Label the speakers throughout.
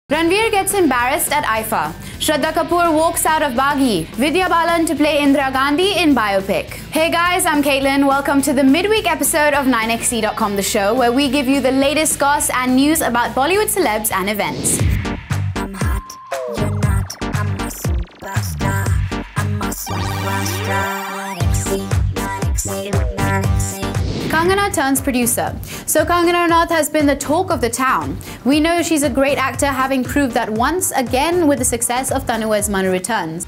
Speaker 1: Ranveer gets embarrassed at IIFA. Shraddha Kapoor walks out of Baghi. Vidya Balan to play Indira Gandhi in Biopic. Hey guys, I'm Caitlin. Welcome to the midweek episode of 9XC.com, the show, where we give you the latest goss and news about Bollywood celebs and events.
Speaker 2: I'm hot, you're not, I'm a superstar. I'm a superstar. 9XC.
Speaker 1: Kangana turns producer. So Kangana Ranaut has been the talk of the town. We know she's a great actor, having proved that once again with the success of Tanu's Manu Returns.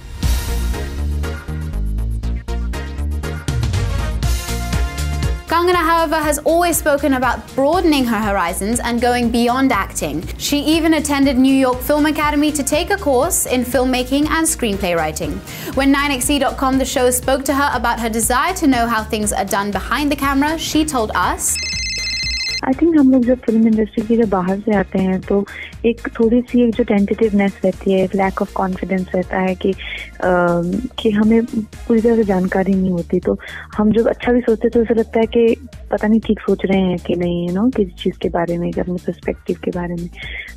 Speaker 1: Kangana, however, has always spoken about broadening her horizons and going beyond acting. She even attended New York Film Academy to take a course in filmmaking and screenplay writing. When 9XC.com, the show, spoke to her about her desire to know how things are done behind the camera, she told us,
Speaker 3: I think हम लोग जब film industry के जब बाहर से आते हैं तो एक थोड़ी सी एक जो टेंटेटिवनेस रहती है, एक लैक ऑफ कॉन्फिडेंस रहता है कि हमें पूरी तरह से जानकारी नहीं होती, तो हम जब अच्छा भी सोचते तो ऐसा लगता है कि पता नहीं ठीक सोच रहे हैं कि नहीं, यू नो, किसी चीज़ के बारे में, अपने पर्सपेक्टिव के बारे में।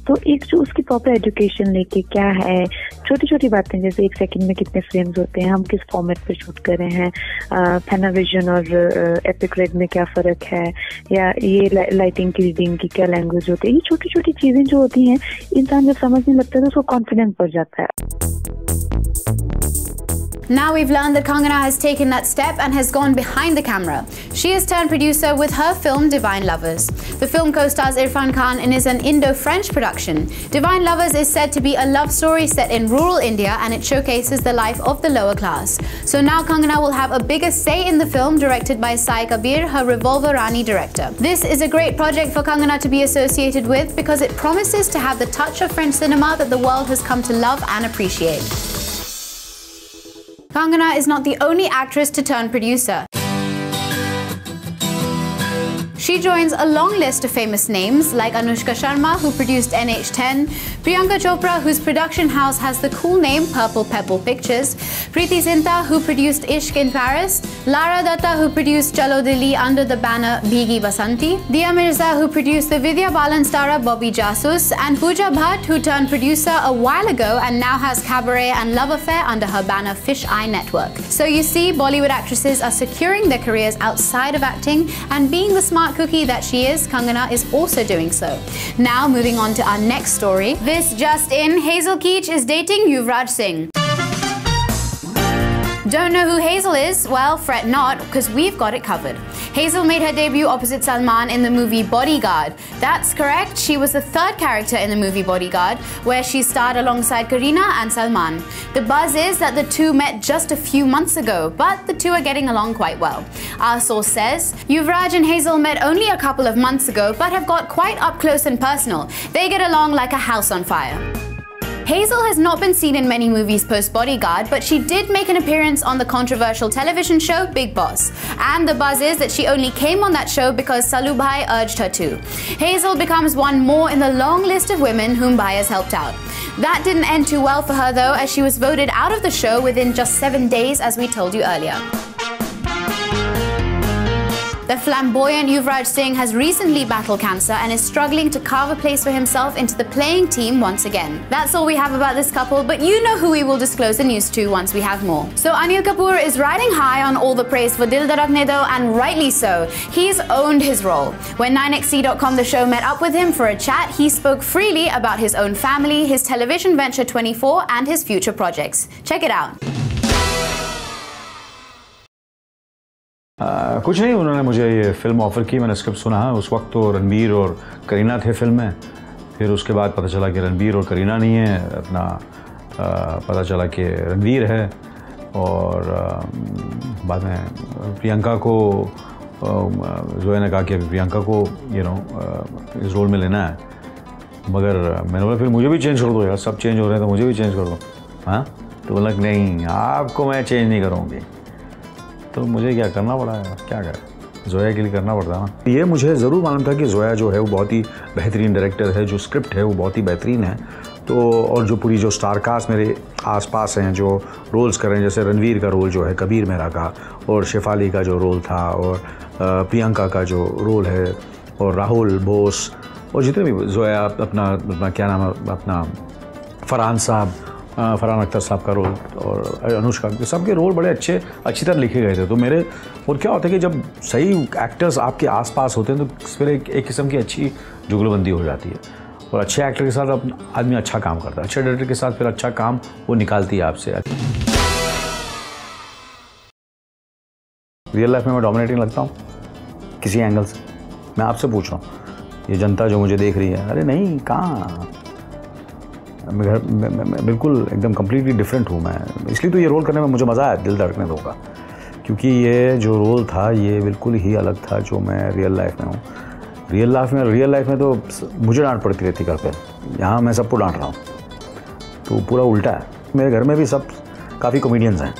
Speaker 3: तो एक जो उसकी प्रॉपर एजुकेशन लेके क्या है, छोटी छोटी बातें जैसे एक सेकंड में कितने फ्रेम्स होते हैं, हम किस फॉर्मेट पे शूट कर रहे हैं, पैनाविजन और एपिक रेड में क्या फ़र्क है, या ये लाइटिंग की रीडिंग की क्या लैंग्वेज होती है, ये छोटी छोटी चीज़ें जो होती हैं इंसान जब समझने लगता है तो उसको कॉन्फिडेंस बढ़ जाता है।
Speaker 1: Now we've learned that Kangana has taken that step and has gone behind the camera. She has turned producer with her film Divine Lovers. The film co-stars Irfan Khan and is an Indo-French production. Divine Lovers is said to be a love story set in rural India, and it showcases the life of the lower class. So now Kangana will have a bigger say in the film, directed by Sai Kabir, her Revolver Rani director. This is a great project for Kangana to be associated with because it promises to have the touch of French cinema that the world has come to love and appreciate. Kangana is not the only actress to turn producer. She joins a long list of famous names like Anushka Sharma, who produced NH10, Priyanka Chopra, whose production house has the cool name Purple Pebble Pictures, Preeti Zinta, who produced Ishq in Paris, Lara Datta, who produced Chalo Dili under the banner Bhigi Basanti, Dia Mirza, who produced the Vidya Balan starrer Bobby Jasus, and Pooja Bhatt, who turned producer a while ago and now has Cabaret and Love Affair under her banner Fish Eye Network. So you see, Bollywood actresses are securing their careers outside of acting, and being the smart cookie that she is, Kangana is also doing so. Now moving on to our next story. This just in, Hazel Keech is dating Yuvraj Singh. Don't know who Hazel is? Well, fret not, because we've got it covered. Hazel made her debut opposite Salman in the movie Bodyguard. That's correct, she was the third character in the movie Bodyguard, where she starred alongside Kareena and Salman. The buzz is that the two met just a few months ago, but the two are getting along quite well. Our source says, Yuvraj and Hazel met only a couple of months ago, but have got quite up close and personal. They get along like a house on fire. Hazel has not been seen in many movies post-Bodyguard, but she did make an appearance on the controversial television show Big Boss. And the buzz is that she only came on that show because Salu Bhai urged her to. Hazel becomes one more in the long list of women whom Bhai has helped out. That didn't end too well for her though, as she was voted out of the show within just 7 days, as we told you earlier. The flamboyant Yuvraj Singh has recently battled cancer and is struggling to carve a place for himself into the playing team once again. That's all we have about this couple, but you know who we will disclose the news to once we have more. So Anil Kapoor is riding high on all the praise for Dil Dhadakne Do, and rightly so. He's owned his role. When 9XC.com, the show, met up with him for a chat, he spoke freely about his own family, his television venture 24, and his future projects. Check it out.
Speaker 4: कुछ नहीं, उन्होंने मुझे ये film offer की, मैंने script सुना है। उस वक्त तो रणबीर और करीना थे फिल्म में, फिर उसके बाद पता चला कि रणबीर और करीना नहीं है, अपना पता चला कि रणबीर है, और बाद में प्रियंका को जोया ने कहा कि अभी प्रियंका को इस रोल में लेना है, मगर मैंने बोला फिर मुझे भी चेंज कर दो यार, सब चेंज हो रहे हैं तो मुझे भी चेंज कर दो। हाँ, तो बोला नहीं, आपको मैं चेंज नहीं करूँगी। तो मुझे क्या करना पड़ा है, क्या करें, जोया के लिए करना पड़ता है ना। ये मुझे ज़रूर मालूम था कि जोया जो है वो बहुत ही बेहतरीन डायरेक्टर है, जो स्क्रिप्ट है वो बहुत ही बेहतरीन है। तो और जो पूरी जो स्टार कास्ट मेरे आसपास हैं जो रोल्स कर रहे हैं, जैसे रणवीर का रोल जो है कबीर मेरा का, और शेफाली का जो रोल था, और प्रियंका का जो रोल है, और राहुल बोस, और जितने भी जोया अपना क्या नाम है अपना फरहान साहब, फरहान अख्तर साहब का रोल और अनुष्का, सबके रोल बड़े अच्छी तरह लिखे गए थे। तो मेरे और क्या होता है कि जब सही एक्टर्स आपके आसपास होते हैं तो फिर एक किस्म की अच्छी जुगलबंदी हो जाती है और अच्छे एक्टर के साथ आदमी अच्छा काम करता है, अच्छे डायरेक्टर के साथ फिर अच्छा काम वो निकालती है आपसे। रियल लाइफ में मैं डोमिनेटिंग लगता हूँ किसी एंगल से? मैं आपसे पूछ रहा हूँ, ये जनता जो मुझे देख रही है, अरे नहीं, कहाँ, मैं बिल्कुल एकदम कम्प्लीटली डिफरेंट हूँ मैं। इसलिए तो ये रोल करने में मुझे मज़ा आया, दिल धड़कने दो का, क्योंकि ये जो रोल था ये बिल्कुल ही अलग था जो मैं रियल लाइफ में हूँ। रियल लाइफ में तो मुझे डांट पड़ती रहती घर पे, यहाँ मैं सबको डांट रहा हूँ, तो पूरा उल्टा है। मेरे घर में भी सब काफ़ी कॉमेडियंस हैं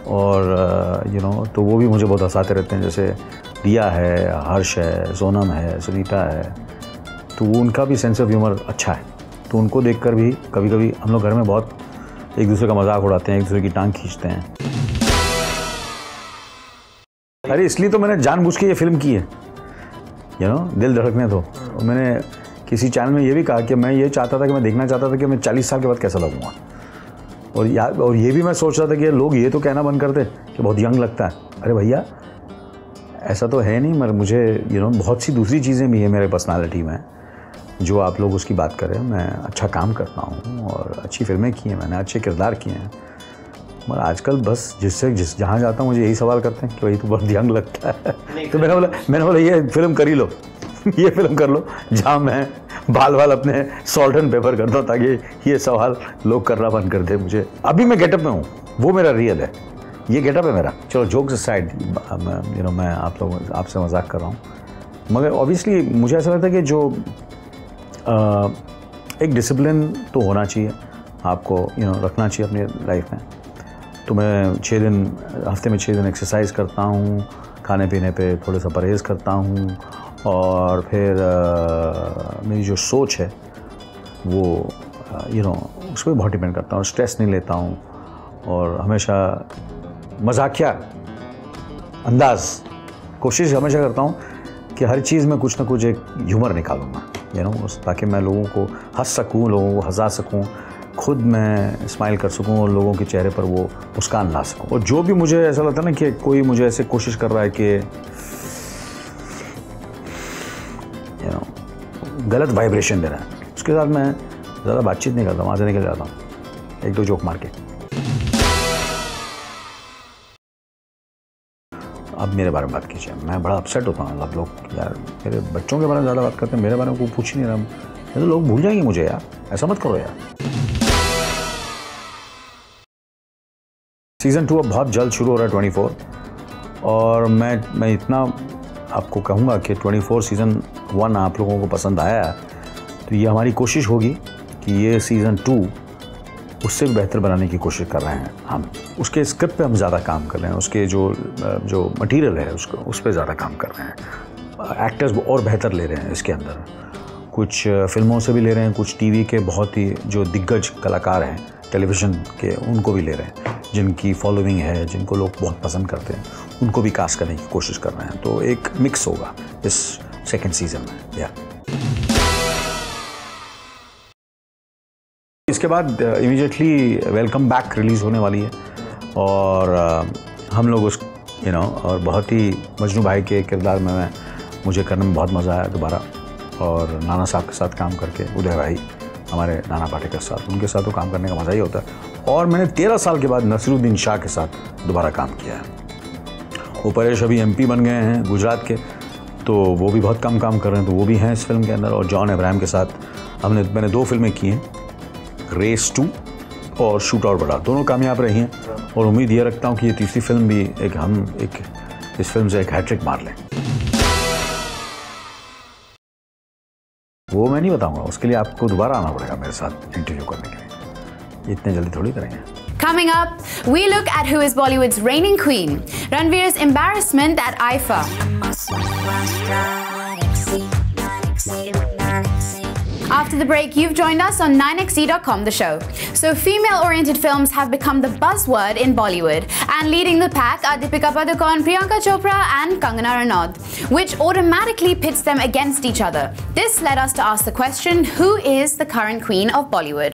Speaker 4: और यू नो तो वो भी मुझे बहुत हंसाते रहते हैं, जैसे दिया है, हर्ष है, सोनम है, सुनीता है, तो उनका भी सेंस ऑफ ह्यूमर अच्छा है। तो उनको देखकर भी कभी कभी हम लोग घर में बहुत एक दूसरे का मजाक उड़ाते हैं, एक दूसरे की टांग खींचते हैं। अरे इसलिए तो मैंने जानबूझ के ये फिल्म की है, यू नो, दिल धड़कने दो। मैंने किसी चैनल में ये भी कहा कि मैं ये चाहता था कि मैं देखना चाहता था कि मैं 40 साल के बाद कैसा लगूंगा। और ये भी मैं सोच रहा था कि लोग ये तो कहना बंद कर दे कि बहुत यंग लगता है। अरे भैया ऐसा तो है नहीं, मगर मुझे यू नो बहुत सी दूसरी चीज़ें भी है मेरे पर्सनालिटी में जो आप लोग उसकी बात करें। मैं अच्छा काम करता हूँ और अच्छी फिल्में की हैं मैंने, अच्छे किरदार किए हैं, मगर आजकल बस जहाँ जाता हूँ मुझे यही सवाल करते हैं कि भाई तू बहुत यंग लगता है। तो मैंने बोला ये फिल्म कर ही लो ये फिल्म कर लो जहाँ मैं बाल अपने सॉल्ट एंड पेपर करता हूँ, ताकि ये सवाल लोग करना बंद कर दे मुझे। अभी मैं गेटअप में हूँ, वो मेरा रियल है, ये गेटअप है मेरा। चलो जोक्स साइड, यू नो मैं आपसे मजाक कर रहा हूँ, मगर ऑब्वियसली मुझे ऐसा लगता है कि जो एक डिसिप्लिन तो होना चाहिए आपको, यू नो रखना चाहिए अपनी लाइफ में। तो मैं हफ्ते में 6 दिन एक्सरसाइज करता हूँ, खाने पीने पे थोड़ा सा परहेज़ करता हूँ, और फिर मेरी जो सोच है वो यू नो उस पर बहुत डिपेंड करता हूँ। स्ट्रेस नहीं लेता हूँ और हमेशा मजाकिया अंदाज कोशिश हमेशा करता हूँ कि हर चीज़ में कुछ ना कुछ एक ह्यूमर निकालूंगा, यू नो, ताकि मैं लोगों को हंस सकूँ, लोगों को हंसा सकूँ, खुद मैं स्माइल कर सकूँ और लोगों के चेहरे पर वो मुस्कान ला सकूँ। और जो भी मुझे ऐसा लगता है ना कि कोई मुझे ऐसे कोशिश कर रहा है कि यू नो गलत वाइब्रेशन दे रहा है, उसके साथ मैं ज़्यादा बातचीत नहीं करता, वहाँ से निकल जाता हूँ 1-2 जोक मार के। अब मेरे बारे में बात कीजिए, मैं बड़ा अपसेट होता हूँ। आप लोग यार मेरे बच्चों के बारे में ज़्यादा बात करते हैं, मेरे बारे में कोई पूछ ही नहीं रहा, तो लोग भूल जाएंगे मुझे यार, ऐसा मत करो यार। सीज़न 2 अब बहुत जल्द शुरू हो रहा है 24, और मैं इतना आपको कहूँगा कि 24 सीज़न 1 आप लोगों को पसंद आया है, तो ये हमारी कोशिश होगी कि ये सीज़न 2 उससे भी बेहतर बनाने की कोशिश कर रहे हैं हम। उसके स्क्रिप्ट पे हम ज़्यादा काम कर रहे हैं, उसके जो मटेरियल है उस पर ज़्यादा काम कर रहे हैं। एक्टर्स और बेहतर ले रहे हैं इसके अंदर, कुछ फिल्मों से भी ले रहे हैं, कुछ टीवी के बहुत ही जो दिग्गज कलाकार हैं टेलीविज़न के उनको भी ले रहे हैं, जिनकी फॉलोइंग है, जिनको लोग बहुत पसंद करते हैं, उनको भी कास्ट करने की कोशिश कर रहे हैं। तो एक मिक्स होगा इस सेकेंड सीज़न में। या इसके बाद इमीडिएटली वेलकम बैक रिलीज़ होने वाली है, और हम लोग उस यू नो और बहुत ही मजनू भाई के किरदार में मुझे करने में बहुत मज़ा आया दोबारा, और नाना साहब के साथ काम करके, उदय भाई हमारे नाना पाटेकर के साथ, उनके साथ तो काम करने का मज़ा ही होता है। और मैंने 13 साल के बाद नसीरुद्दीन शाह के साथ दोबारा काम किया है। वो परेश अभी MP बन गए हैं गुजरात के, तो वो भी बहुत कम काम कर रहे हैं, तो वो भी हैं इस फिल्म के अंदर। और जॉन अब्राहम के साथ मैंने 2 फिल्में की हैं, रेस 2 और शूट आउट बड़ा, दोनों कामयाब रही हैं, और उम्मीद ये रखता हूँ कि ये तीसरी फिल्म भी इस फिल्म से एक हैट्रिक मार लें। वो मैं नहीं बताऊंगा, उसके लिए आपको दोबारा आना पड़ेगा मेरे साथ इंटरव्यू करने के लिए, इतने जल्दी थोड़ी करेंगे।
Speaker 1: Coming up, we look at who is Bollywood's reigning queen, Ranveer's embarrassment at IIFA. After the break, you've joined us on 9xe.com, the show. So female-oriented films have become the buzzword in Bollywood, and leading the pack are Deepika Padukone, Priyanka Chopra and Kangana Ranaut, which automatically pits them against each other. This led us to ask the question, who is the current queen of Bollywood?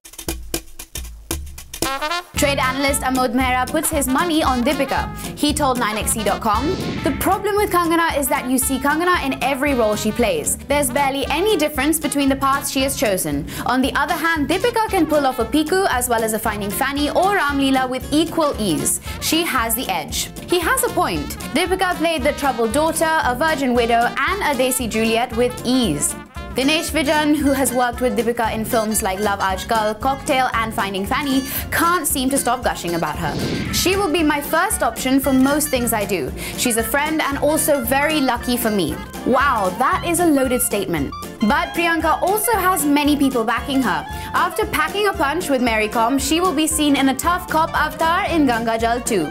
Speaker 1: Trade analyst Amod Mehra puts his money on Deepika. He told 9xe.com, "The problem with Kangana is that you see Kangana in every role she plays. There's barely any difference between the paths she has chosen. On the other hand, Deepika can pull off a Piku as well as a Finding Fanny or Ramleela with equal ease. She has the edge." He has a point. Deepika played the troubled daughter, a virgin widow and a Desi Juliet with ease. Dinesh Vijan, who has worked with Deepika in films like Love Aajkal, Cocktail and Finding Fanny, can't seem to stop gushing about her. "She will be my first option for most things I do. She's a friend and also very lucky for me." Wow, that is a loaded statement. But Priyanka also has many people backing her. After packing a punch with Mary Kom, she will be seen in a tough cop avatar in Ganga Jal too.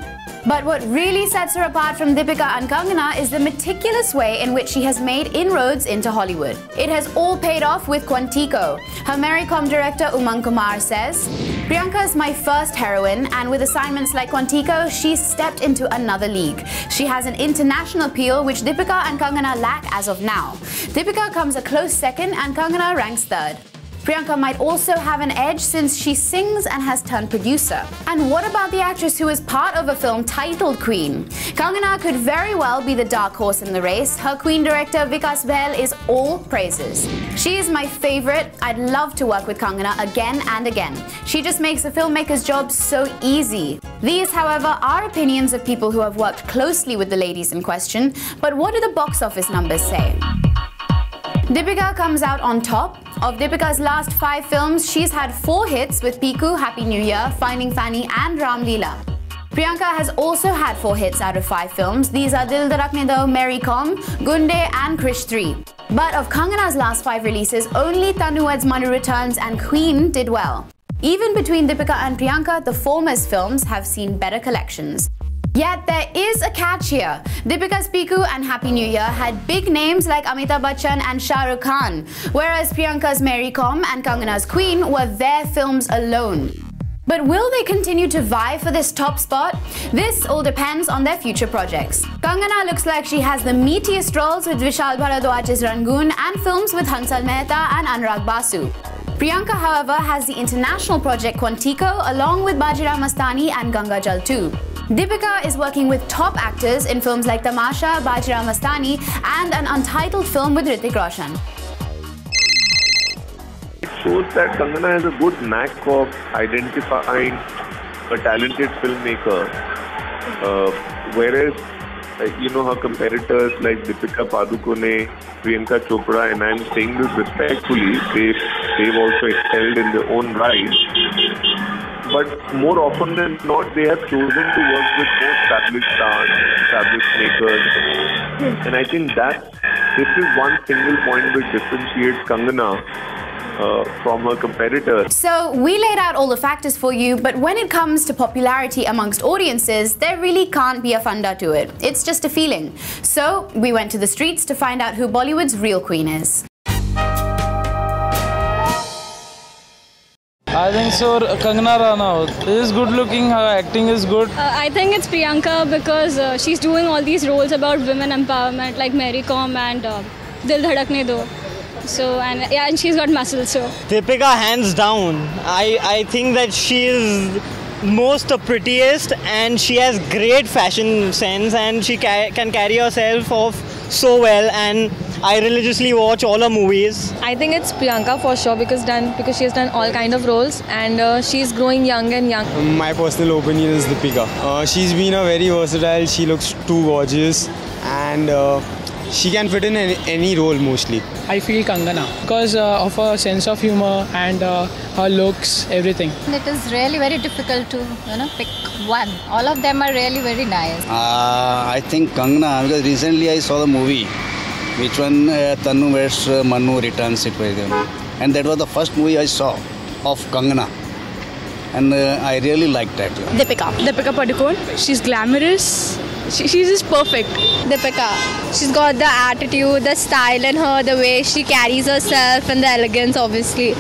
Speaker 1: But what really sets her apart from Deepika and Kangana is the meticulous way in which she has made inroads into Hollywood. It has all paid off with Quantico. Her Mary Kom director Umang Kumar says, "Priyanka is my first heroine, and with assignments like Quantico, she's stepped into another league. She has an international appeal which Deepika and Kangana lack as of now. Deepika comes a close second and Kangana ranks third. Priyanka might also have an edge since she sings and has turned producer. And what about the actress who is part of a film titled Queen? Kangana could very well be the dark horse in the race. Her Queen director Vikas Behl is all praises. She is my favorite. I'd love to work with Kangana again and again. She just makes a filmmaker's job so easy." These, however, are opinions of people who have worked closely with the ladies in question. But what do the box office numbers say? Deepika comes out on top. Of Deepika's last 5 films, she's had 4 hits with Piku, Happy New Year, Finding Fanny and Ramleela. Priyanka has also had 4 hits out of 5 films. These are Dil Dhadakne Do, Mary Kom, Gunde and Krish 3. But of Kangana's last 5 releases, only Tanu Weds Manu Returns and Queen did well. Even between Deepika and Priyanka, the former's films have seen better collections. Yet there is a catch here. Deepika's Piku and Happy New Year had big names like Amitabh Bachchan and Shah Rukh Khan, whereas Priyanka's Mary Kom and Kangana's Queen were their films alone. But will they continue to vie for this top spot? This all depends on their future projects. Kangana looks like she has the meatiest roles with Vishal Bharadwaj's Rangoon and films with Hansal Mehta and Anurag Basu. Priyanka, however, has the international project Quantico along with Bajirao Mastani and Ganga Jal 2. Deepika is working with top actors in films like Tamasha, Bajirao Mastani and an untitled film with Hrithik Roshan.
Speaker 5: It shows that Kangana has a good knack of identifying a talented filmmaker, whereas her competitors like Deepika Padukone, Priyanka Chopra, and I'm saying this respectfully, they've also excelled in their own right. But more often than not, they have chosen to work with more established stars, established makers. And I think this is one single point which differentiates Kangana from her competitors.
Speaker 1: So we laid out all the factors for you, but when it comes to popularity amongst audiences, there really can't be a funda to it. It's just a feeling. So we went to the streets to find out who Bollywood's real queen is.
Speaker 6: I think so. Kangana Ranaut is good looking, her acting is good.
Speaker 7: I think it's Priyanka because she's doing all these roles about women empowerment like Mary Kom and Dil Dhadakne Do. So, and she's got muscles, so.
Speaker 8: Deepika, hands down. I think that she is most prettiest and she has great fashion sense and she can carry herself off so well, and I religiously watch all her movies.
Speaker 9: I think it's Priyanka for sure because she has done all kind of roles and she's growing young and young.
Speaker 10: My personal opinion is Deepika. She's been a very versatile, she looks too gorgeous and she can fit in any role mostly.
Speaker 6: I feel Kangana because of her sense of humor and her looks, everything.
Speaker 11: It is really very difficult to pick one. All of them are really very nice.
Speaker 12: I think Kangana, because recently I saw the movie, which one Tanu Weds Manu Returns, and that was the first movie I saw of Kangana. And I really liked that.
Speaker 13: Deepika Padukone. She's glamorous
Speaker 9: she's just perfect.
Speaker 13: Deepika. She's got the attitude, the style in her, the way she carries herself and the elegance obviously.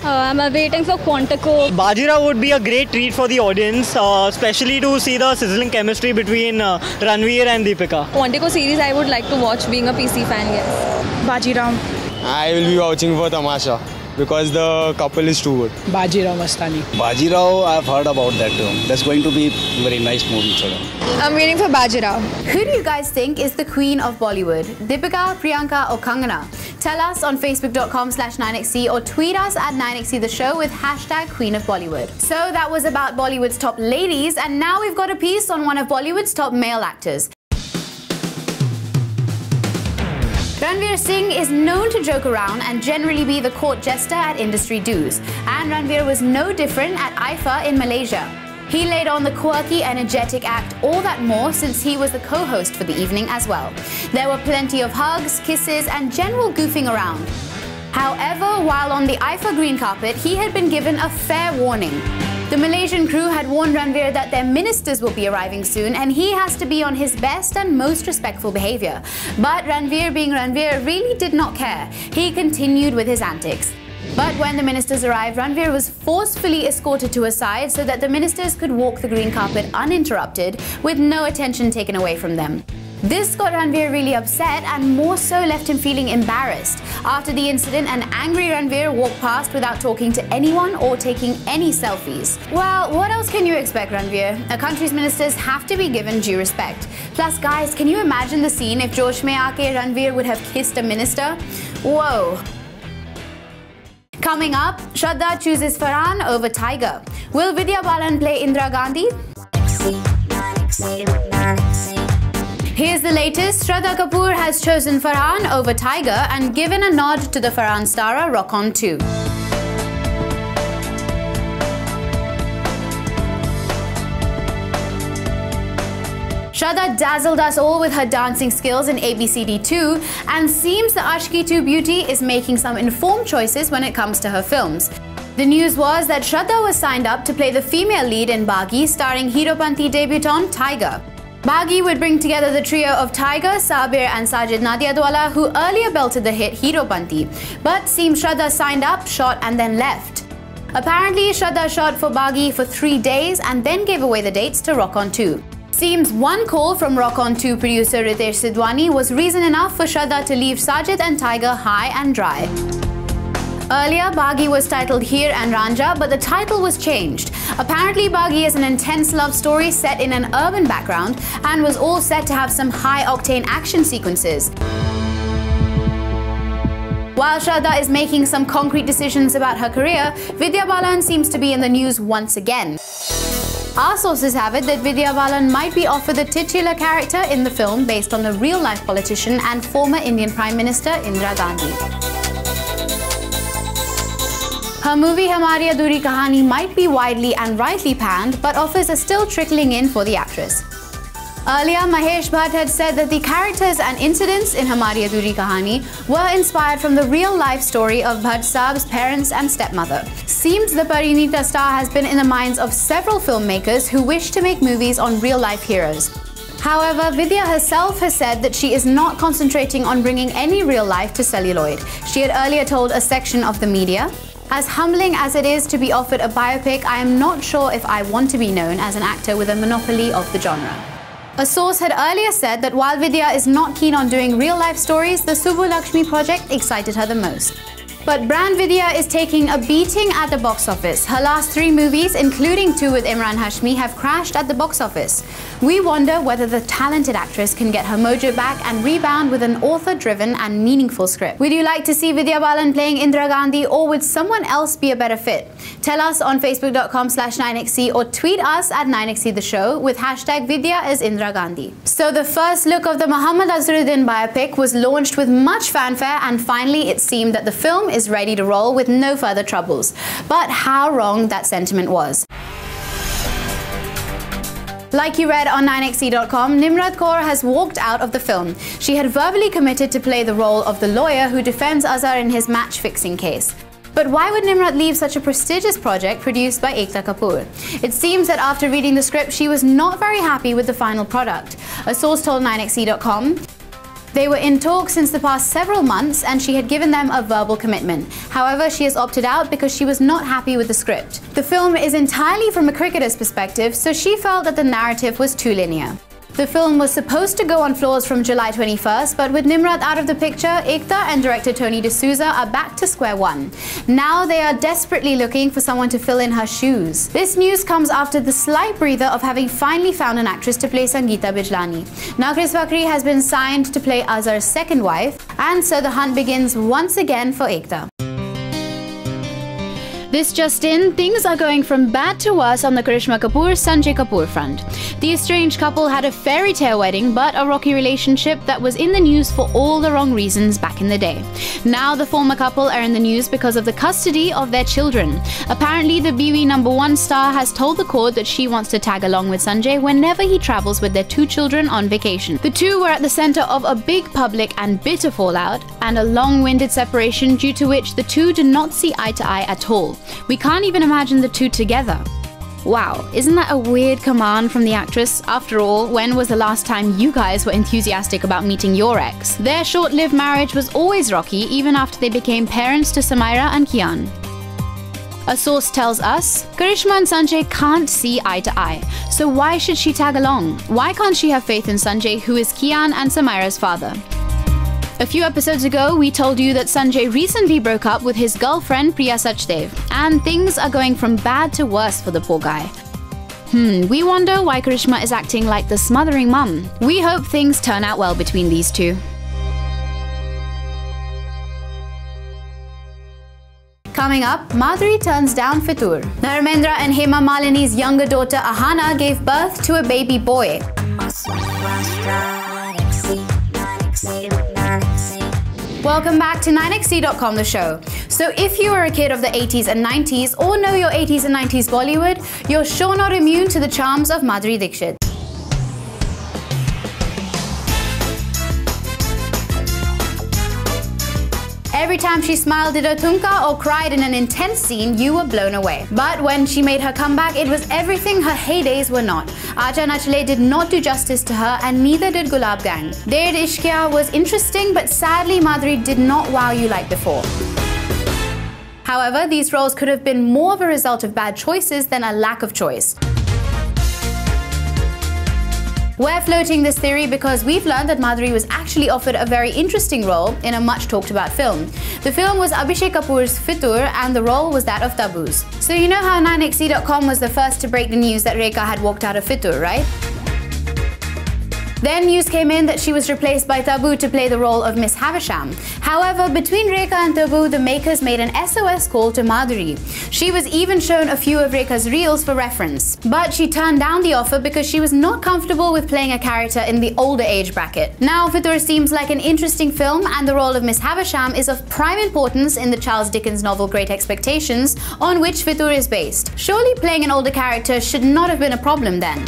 Speaker 7: I'm waiting for Quantico.
Speaker 8: Bajirao would be a great treat for the audience, especially to see the sizzling chemistry between Ranveer and Deepika.
Speaker 9: Quantico series I would like to watch, being a PC fan, yes.
Speaker 10: Bajirao. I will be vouching for Tamasha because the couple is too good.
Speaker 6: Bajirao Mastani.
Speaker 12: Bajirao, I've heard about that too. That's going to be a very nice movie.
Speaker 13: I'm waiting for Bajirao.
Speaker 1: Who do you guys think is the queen of Bollywood? Deepika, Priyanka or Kangana? Tell us on facebook.com/9XC or tweet us at 9XC the show with hashtag Queen of Bollywood. So that was about Bollywood's top ladies, and now we've got a piece on one of Bollywood's top male actors. Ranveer Singh is known to joke around and generally be the court jester at industry dues, and Ranveer was no different at IIFA in Malaysia. He laid on the quirky, energetic act all that more since he was the co-host for the evening as well. There were plenty of hugs, kisses and general goofing around. However, while on the IIFA green carpet, he had been given a fair warning. The Malaysian crew had warned Ranveer that their ministers will be arriving soon and he has to be on his best and most respectful behavior. But Ranveer, being Ranveer, really did not care. He continued with his antics. But when the ministers arrived, Ranveer was forcefully escorted to his side so that the ministers could walk the green carpet uninterrupted with no attention taken away from them. This got Ranveer really upset and more so left him feeling embarrassed. After the incident, an angry Ranveer walked past without talking to anyone or taking any selfies. Well, what else can you expect, Ranveer? A country's ministers have to be given due respect. Plus, guys, can you imagine the scene if Josh mein aake Ranveer would have kissed a minister? Whoa. Coming up, Shraddha chooses Farhan over Tiger. Will Vidya Balan play Indira Gandhi? Here's the latest. Shraddha Kapoor has chosen Farhan over Tiger and given a nod to the Farhan starrer Rock On 2. Shraddha dazzled us all with her dancing skills in ABCD2 and seems the Ashki 2 beauty is making some informed choices when it comes to her films. The news was that Shraddha was signed up to play the female lead in Baagi starring Heropanti debutant Tiger. Baagi would bring together the trio of Tiger, Sabir and Sajid Nadiadwala, who earlier belted the hit Heropanti, but seems Shraddha signed up, shot and then left. Apparently, Shraddha shot for Baagi for 3 days and then gave away the dates to Rock On 2. Seems one call from Rock On 2 producer Ritesh Sidhwani was reason enough for Shraddha to leave Sajid and Tiger high and dry. Earlier, Baagi was titled Heer and Ranja, but the title was changed. Apparently, Baagi is an intense love story set in an urban background and was all set to have some high-octane action sequences. While Shraddha is making some concrete decisions about her career, Vidya Balan seems to be in the news once again. Our sources have it that Vidya Balan might be offered the titular character in the film based on the real-life politician and former Indian Prime Minister Indira Gandhi. Her movie Hamari Adhuri Kahani might be widely and rightly panned, but offers are still trickling in for the actress. Earlier, Mahesh Bhatt had said that the characters and incidents in Hamari Adhuri Kahani were inspired from the real-life story of Bhatt Saab's parents and stepmother. Seems the Parinita star has been in the minds of several filmmakers who wish to make movies on real-life heroes. However, Vidya herself has said that she is not concentrating on bringing any real life to celluloid. She had earlier told a section of the media, "As humbling as it is to be offered a biopic, I am not sure if I want to be known as an actor with a monopoly of the genre." A source had earlier said that while Vidya is not keen on doing real-life stories, the Subbu Lakshmi project excited her the most. But brand Vidya is taking a beating at the box office. Her last 3 movies, including 2 with Imran Hashmi, have crashed at the box office. We wonder whether the talented actress can get her mojo back and rebound with an author-driven and meaningful script. Would you like to see Vidya Balan playing Indira Gandhi, or would someone else be a better fit? Tell us on facebook.com/9XC or tweet us at 9XC the show with hashtag Vidya is Indira Gandhi. So the first look of the Muhammad Azharuddin biopic was launched with much fanfare, and finally it seemed that the film is ready to roll with no further troubles. But how wrong that sentiment was. Like you read on 9xe.com, Nimrod Korra has walked out of the film. She had verbally committed to play the role of the lawyer who defends Azhar in his match-fixing case. But why would Nimrat leave such a prestigious project produced by Shraddha Kapoor? It seems that after reading the script, she was not very happy with the final product. A source told 9xe.com, they were in talks since the past several months and she had given them a verbal commitment. However, she has opted out because she was not happy with the script. The film is entirely from a cricketer's perspective, so she felt that the narrative was too linear. The film was supposed to go on floors from July 21st, but with Nimrat out of the picture, Shraddha and director Tony D'Souza are back to square one. Now they are desperately looking for someone to fill in her shoes. This news comes after the slight breather of having finally found an actress to play Sangeeta Bijlani. Now Chris Vakri has been signed to play Azhar's second wife, and so the hunt begins once again for Shraddha. This just in, things are going from bad to worse on the Karishma Kapoor-Sanjay Kapoor front. The estranged couple had a fairy tale wedding, but a rocky relationship that was in the news for all the wrong reasons back in the day. Now the former couple are in the news because of the custody of their children. Apparently the BB #1 star has told the court that she wants to tag along with Sanjay whenever he travels with their 2 children on vacation. The two were at the center of a big public and bitter fallout, and a long-winded separation due to which the two did not see eye to eye at all. We can't even imagine the two together. Wow, isn't that a weird command from the actress? After all, when was the last time you guys were enthusiastic about meeting your ex? Their short-lived marriage was always rocky, even after they became parents to Samaira and Kian. A source tells us, Karishma and Sanjay can't see eye to eye, so why should she tag along? Why can't she have faith in Sanjay, who is Kian and Samaira's father? A few episodes ago, we told you that Sanjay recently broke up with his girlfriend Priya Sachdev, and things are going from bad to worse for the poor guy. We wonder why Karishma is acting like the smothering mum. We hope things turn out well between these two. Coming up, Madhuri turns down Fitur. Dharmendra and Hema Malini's younger daughter Ahana gave birth to a baby boy. Welcome back to 9xe.com, the show. So if you were a kid of the 80s and 90s or know your 80s and 90s Bollywood, you're sure not immune to the charms of Madhuri Dixit. Every time she smiled, did a thumka or cried in an intense scene, you were blown away. But when she made her comeback, it was everything her heydays were not. Aaja Nachle did not do justice to her, and neither did Gulab Gang. Ded Ishqiya was interesting, but sadly Madhuri did not wow you like before. However, these roles could have been more of a result of bad choices than a lack of choice. We're floating this theory because we've learned that Madhuri was actually offered a very interesting role in a much talked about film. The film was Abhishek Kapoor's Fitur and the role was that of Tabu's. So you know how 9xe.com was the first to break the news that Rekha had walked out of Fitur, right? Then news came in that she was replaced by Tabu to play the role of Miss Havisham. However, between Rekha and Tabu, the makers made an SOS call to Madhuri. She was even shown a few of Rekha's reels for reference. But she turned down the offer because she was not comfortable with playing a character in the older age bracket. Now, Fitur seems like an interesting film, and the role of Miss Havisham is of prime importance in the Charles Dickens novel Great Expectations, on which Fitur is based. Surely playing an older character should not have been a problem then.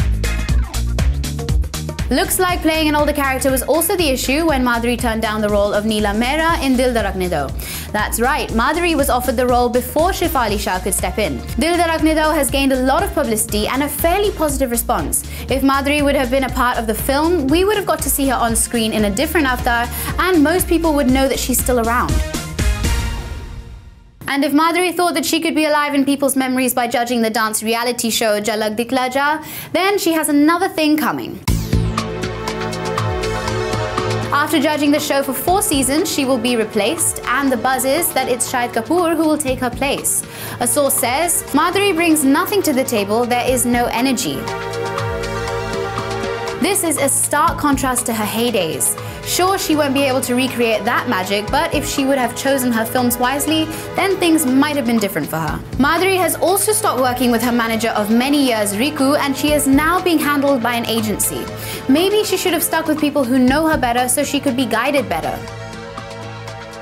Speaker 1: Looks like playing an older character was also the issue when Madhuri turned down the role of Neela Mehra in Dil Dharakne Do. That's right, Madhuri was offered the role before Shefali Shah could step in. Dil Dharakne Do has gained a lot of publicity and a fairly positive response. If Madhuri would have been a part of the film, we would have got to see her on screen in a different avatar, and most people would know that she's still around. And if Madhuri thought that she could be alive in people's memories by judging the dance reality show Jhalak Dikhla Ja, then she has another thing coming. After judging the show for 4 seasons, she will be replaced, and the buzz is that it's Shahid Kapoor who will take her place. A source says, Madhuri brings nothing to the table, there is no energy. This is a stark contrast to her heydays. Sure, she won't be able to recreate that magic, but if she would have chosen her films wisely, then things might have been different for her. Madhuri has also stopped working with her manager of many years, Riku, and she is now being handled by an agency. Maybe she should have stuck with people who know her better so she could be guided better.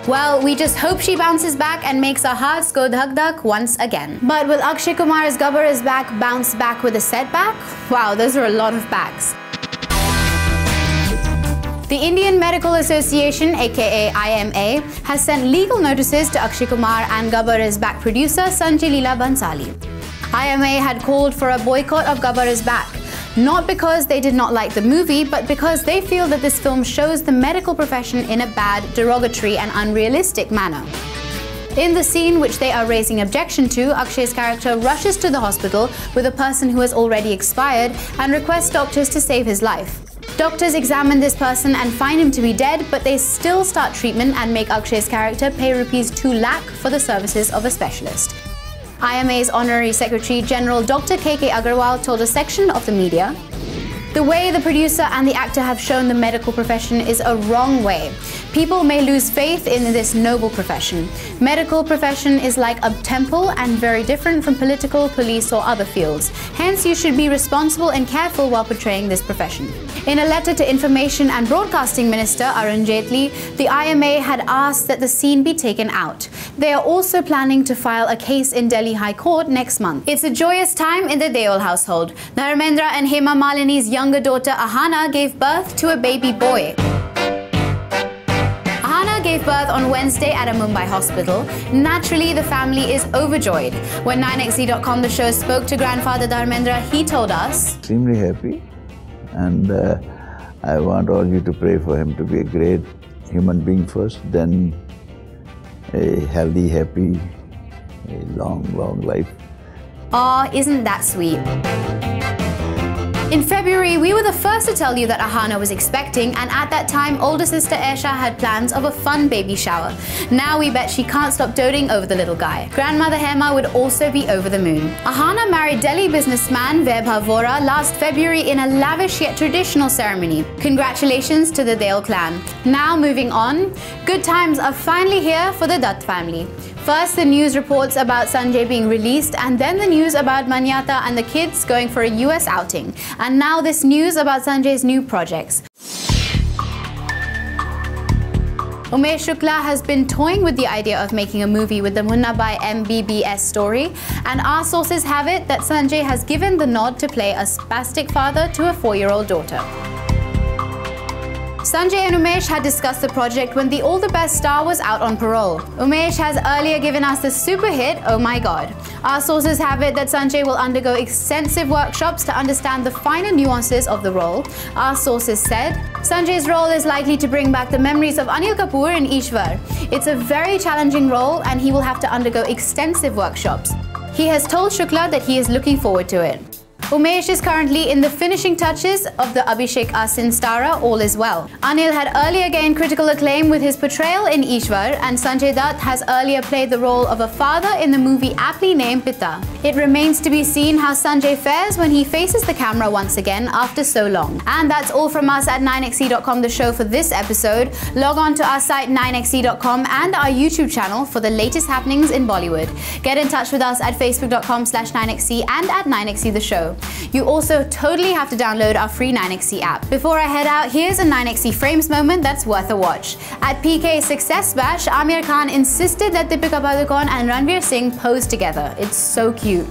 Speaker 1: Well, we just hope she bounces back and makes our hearts go dhak-dhak once again. But will Akshay Kumar's Gabbar Is Back bounce back with a setback? Wow, those are a lot of backs. The Indian Medical Association, aka IMA, has sent legal notices to Akshay Kumar and Gabbar Is Back producer Sanjay Leela Bhansali. IMA had called for a boycott of Gabbar Is Back, not because they did not like the movie, but because they feel that this film shows the medical profession in a bad, derogatory and unrealistic manner. In the scene which they are raising objection to, Akshay's character rushes to the hospital with a person who has already expired and requests doctors to save his life. Doctors examine this person and find him to be dead, but they still start treatment and make Akshay's character pay rupees 2 lakh for the services of a specialist. IMA's Honorary Secretary General Dr. KK Agarwal told a section of the media, "The way the producer and the actor have shown the medical profession is a wrong way. People may lose faith in this noble profession. Medical profession is like a temple and very different from political, police or other fields. Hence, you should be responsible and careful while portraying this profession." In a letter to Information and Broadcasting Minister Arun Jaitley, the IMA had asked that the scene be taken out. They are also planning to file a case in Delhi High Court next month. It's a joyous time in the Deol household. Dharmendra and Hema Malini's younger daughter Ahana gave birth to a baby boy. Ahana gave birth on Wednesday at a Mumbai hospital. Naturally, the family is overjoyed. When 9XZ.com the show spoke to grandfather Dharmendra, he told us,
Speaker 14: "Extremely happy, and I want all you to pray for him to be a great human being first, then a healthy, happy, a long life."
Speaker 1: Aw, isn't that sweet? In February, we were the first to tell you that Ahana was expecting, and at that time, older sister Aisha had plans of a fun baby shower. Now we bet she can't stop doting over the little guy. Grandmother Hema would also be over the moon. Ahana married Delhi businessman Vaibhav Vora last February in a lavish yet traditional ceremony. Congratulations to the Deol clan. Now moving on, good times are finally here for the Dutt family. First, the news reports about Sanjay being released, and then the news about Manyata and the kids going for a US outing. And now this news about Sanjay's new projects. Umesh Shukla has been toying with the idea of making a movie with the Munna Bhai MBBS story, and our sources have it that Sanjay has given the nod to play a spastic father to a 4-year-old daughter. Sanjay and Umesh had discussed the project when the All the Best star was out on parole. Umesh has earlier given us the super hit, Oh My God. Our sources have it that Sanjay will undergo extensive workshops to understand the finer nuances of the role. Our sources said, Sanjay's role is likely to bring back the memories of Anil Kapoor and Ishwar. It's a very challenging role and he will have to undergo extensive workshops. He has told Shukla that he is looking forward to it. Umesh is currently in the finishing touches of the Abhishek Asin Stara All Is Well. Anil had earlier gained critical acclaim with his portrayal in Ishwar, and Sanjay Dutt has earlier played the role of a father in the movie aptly named Pita. It remains to be seen how Sanjay fares when he faces the camera once again after so long. And that's all from us at 9XZ.com, the show for this episode. Log on to our site 9XZ.com and our YouTube channel for the latest happenings in Bollywood. Get in touch with us at facebook.com/9XZ and at 9XZ the show. You also totally have to download our free 9XZ app. Before I head out, here's a 9XZ Frames moment that's worth a watch. At PK's Success Bash, Aamir Khan insisted that Deepika Padukone and Ranveer Singh pose together. It's so cute.